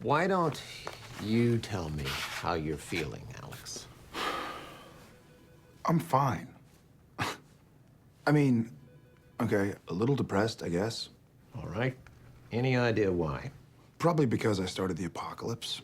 Why don't you tell me how you're feeling, Alex? I'm fine. I mean, okay, a little depressed, I guess. All right. Any idea why? Probably because I started the apocalypse.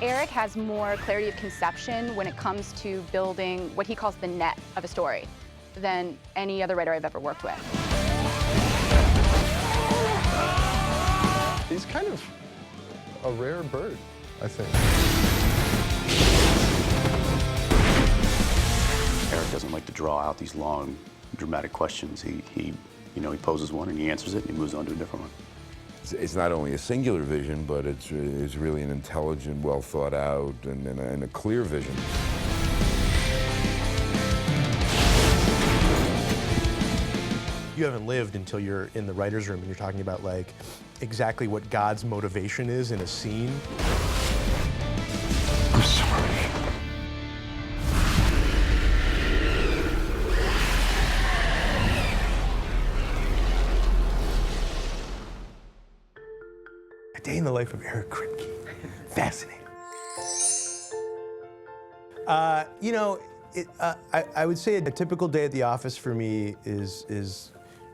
Eric has more clarity of conception when it comes to building what he calls the net of a story than any other writer I've ever worked with. He's kind of a rare bird, I think. Eric doesn't like to draw out these long, dramatic questions. He poses one and he answers it and he moves on to a different one. It's not only a singular vision, but it's really an intelligent, well thought out, and a clear vision. You haven't lived until you're in the writer's room and you're talking about like exactly what God's motivation is in a scene. I'm sorry. A day in the life of Eric Kripke. Fascinating. I would say a typical day at the office for me is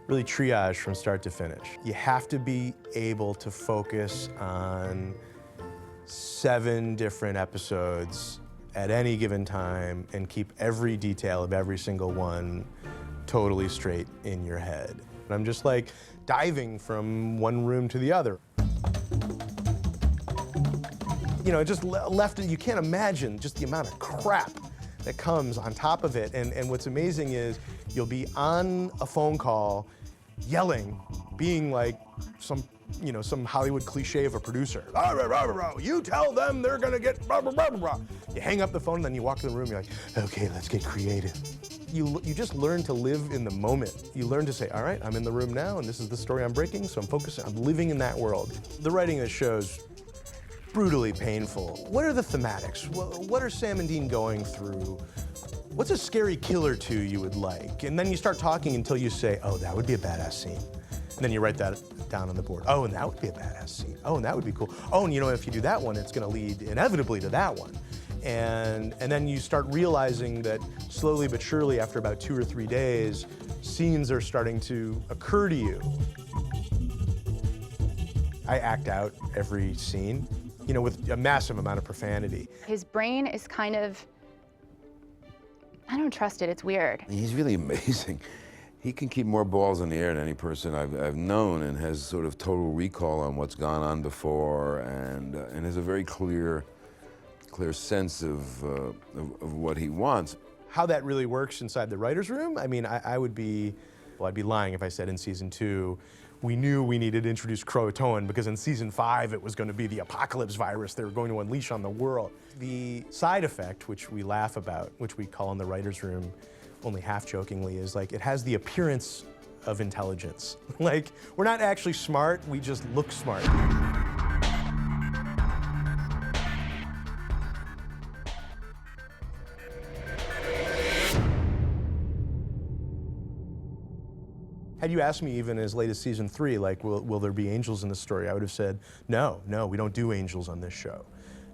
really triage from start to finish. You have to be able to focus on 7 different episodes at any given time and keep every detail of every single one totally straight in your head. And I'm just like diving from one room to the other. You know, just left, you can't imagine just the amount of crap that comes on top of it. And what's amazing is you'll be on a phone call yelling, being like some Hollywood cliche of a producer. Rah, rah, rah, rah, you tell them they're gonna get blah, blah, blah, blah. You hang up the phone and then you walk in the room, you're like, okay, let's get creative. You just learn to live in the moment. You learn to say, all right, I'm in the room now and this is the story I'm breaking, so I'm focusing, I'm living in that world. The writing of the show's brutally painful. What are the thematics? What are Sam and Dean going through? What's a scary kill or two you would like? And then you start talking until you say, oh, that would be a badass scene. And then you write that down on the board. Oh, and that would be a badass scene. Oh, and that would be cool. Oh, and you know, if you do that one, it's gonna lead inevitably to that one. And then you start realizing that slowly but surely, after about 2 or 3 days, scenes are starting to occur to you. I act out every scene, you know, with a massive amount of profanity. His brain is kind of, I don't trust it, it's weird. He's really amazing. He can keep more balls in the air than any person I've known, and has sort of total recall on what's gone on before, and has a very clear sense of what he wants. How that really works inside the writer's room, I mean, I'd be lying if I said in season 2, we knew we needed to introduce Croatoan because in season 5 it was going to be the apocalypse virus they were going to unleash on the world. The side effect, which we laugh about, which we call in the writer's room only half jokingly, is like it has the appearance of intelligence. Like, we're not actually smart, we just look smart. Had you asked me even as late as season 3, like, will there be angels in the story? I would have said, no, we don't do angels on this show.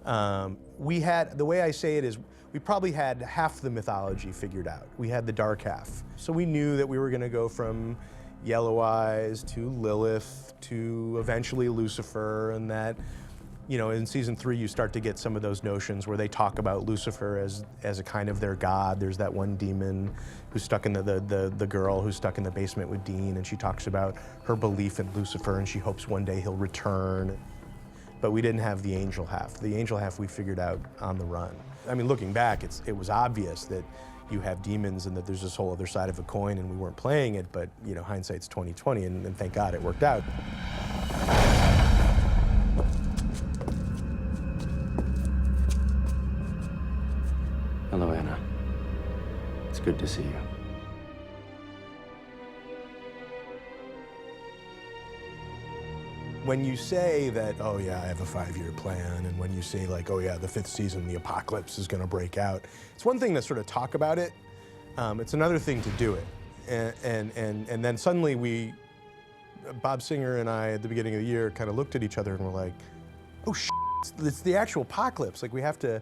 The way I say it is, we probably had half the mythology figured out. We had the dark half. So we knew that we were gonna go from Yellow Eyes to Lilith to eventually Lucifer, and that, you know, in season 3 you start to get some of those notions where they talk about Lucifer as a kind of their god. There's that one demon who's stuck in the girl who's stuck in the basement with Dean, and she talks about her belief in Lucifer and she hopes one day he'll return. But we didn't have the angel half. The angel half we figured out on the run. I mean, looking back, it was obvious that you have demons and that there's this whole other side of a coin, and we weren't playing it, but, you know, hindsight's 20/20, and thank God it worked out. Hello, Anna. It's good to see you. When you say that, oh yeah, I have a 5-year plan, and when you say like, oh yeah, the 5th season, the apocalypse is gonna break out, it's one thing to sort of talk about it, It's another thing to do it. And then suddenly Bob Singer and I at the beginning of the year kind of looked at each other and were like, oh shit, it's the actual apocalypse. Like we have to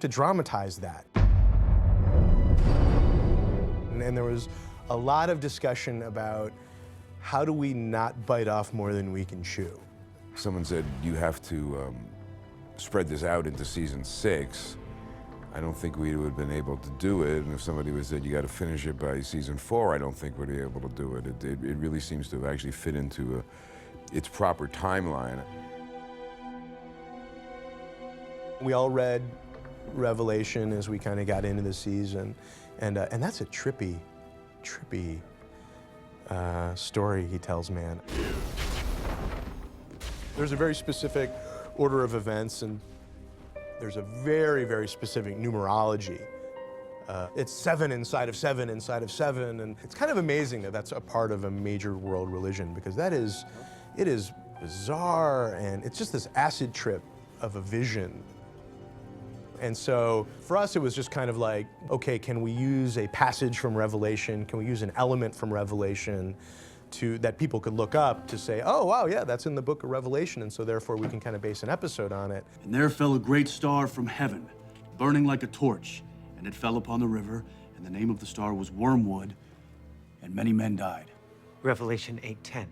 dramatize that. And there was a lot of discussion about how do we not bite off more than we can chew. Someone said, you have to spread this out into season 6. I don't think we would have been able to do it. And if somebody would have said, you got to finish it by season 4, I don't think we'd be able to do it. It really seems to have actually fit into its proper timeline. We all read Revelation as we kind of got into the season. And that's a trippy story he tells, man. There's a very specific order of events, and there's a very, very specific numerology. It's 7 inside of 7 inside of 7, and it's kind of amazing that that's a part of a major world religion, because it is bizarre, and it's just this acid trip of a vision. And so for us, it was just kind of like, okay, can we use a passage from Revelation? Can we use an element from Revelation that people could look up to say, oh, wow, yeah, that's in the book of Revelation, and so therefore we can kind of base an episode on it. And there fell a great star from heaven, burning like a torch, and it fell upon the river, and the name of the star was Wormwood, and many men died. Revelation 8:10.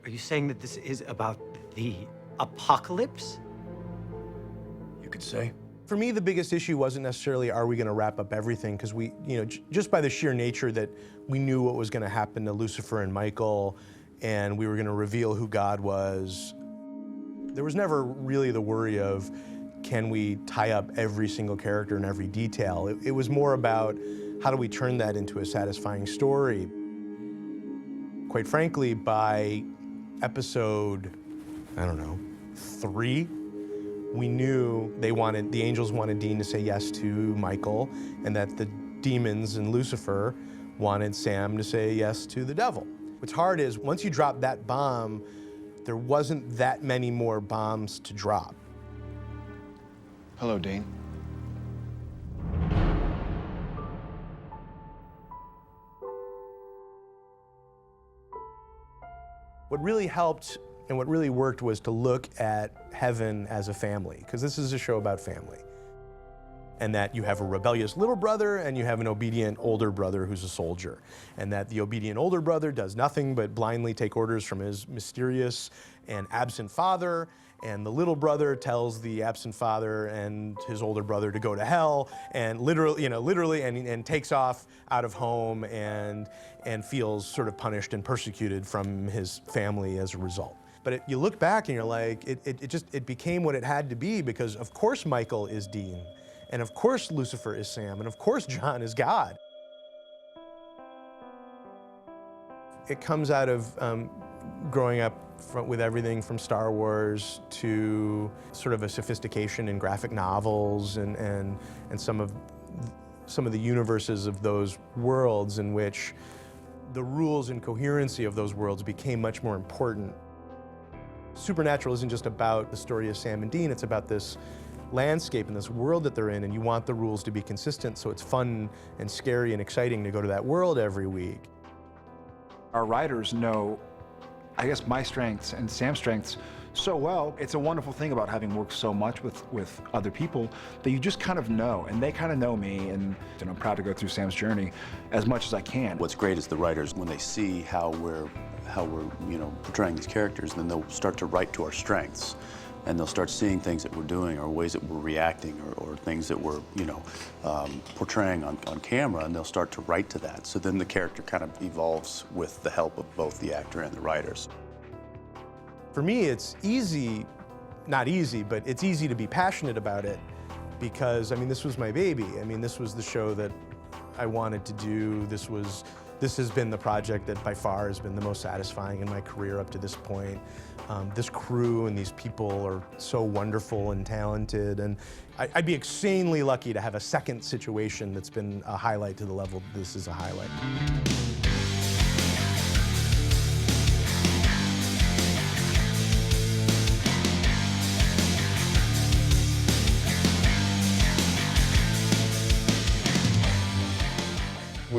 Are you saying that this is about the apocalypse? You could say. For me, the biggest issue wasn't necessarily, are we going to wrap up everything? Because we, just by the sheer nature that we knew what was going to happen to Lucifer and Michael, and we were going to reveal who God was, there was never really the worry of, can we tie up every single character and every detail? It was more about, how do we turn that into a satisfying story? Quite frankly, by episode, I don't know, 3, we knew the angels wanted Dean to say yes to Michael, and that the demons and Lucifer wanted Sam to say yes to the devil. What's hard is, once you drop that bomb, there wasn't that many more bombs to drop. Hello, Dean. What really helped and what really worked was to look at heaven as a family, because this is a show about family. And that you have a rebellious little brother and you have an obedient older brother who's a soldier. And that the obedient older brother does nothing but blindly take orders from his mysterious and absent father. And the little brother tells the absent father and his older brother to go to hell, and literally, and takes off out of home and feels sort of punished and persecuted from his family as a result. But you look back and you're like, it became what it had to be, because of course Michael is Dean, and of course Lucifer is Sam, and of course John is God. It comes out of growing up with everything from Star Wars to sort of a sophistication in graphic novels and some of the universes of those worlds, in which the rules and coherency of those worlds became much more important. Supernatural isn't just about the story of Sam and Dean, it's about this landscape and this world that they're in, and you want the rules to be consistent, so it's fun and scary and exciting to go to that world every week. Our writers know, I guess, my strengths and Sam's strengths so well. It's a wonderful thing about having worked so much with other people that you just kind of know, and they kind of know me, and I'm proud to go through Sam's journey as much as I can. What's great is the writers, when they see how we're portraying these characters, then they'll start to write to our strengths. And they'll start seeing things that we're doing, or ways that we're reacting, or things that we're, portraying on camera, and they'll start to write to that. So then the character kind of evolves with the help of both the actor and the writers. For me, it's easy, not easy, but it's easy to be passionate about it, because, this was my baby. This was the show that I wanted to do. This has been the project that by far has been the most satisfying in my career up to this point. This crew and these people are so wonderful and talented, and I'd be insanely lucky to have a second situation that's been a highlight to the level this is a highlight.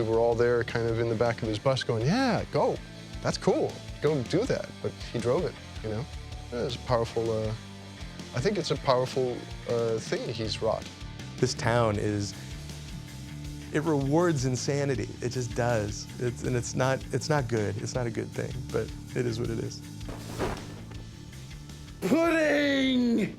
we were all there kind of in the back of his bus going, yeah, go. That's cool. Go do that. But he drove it, you know? It's a powerful, I think it's a powerful thing he's wrought. This town it rewards insanity. It just does. And it's not good. It's not a good thing, but it is what it is. Pudding!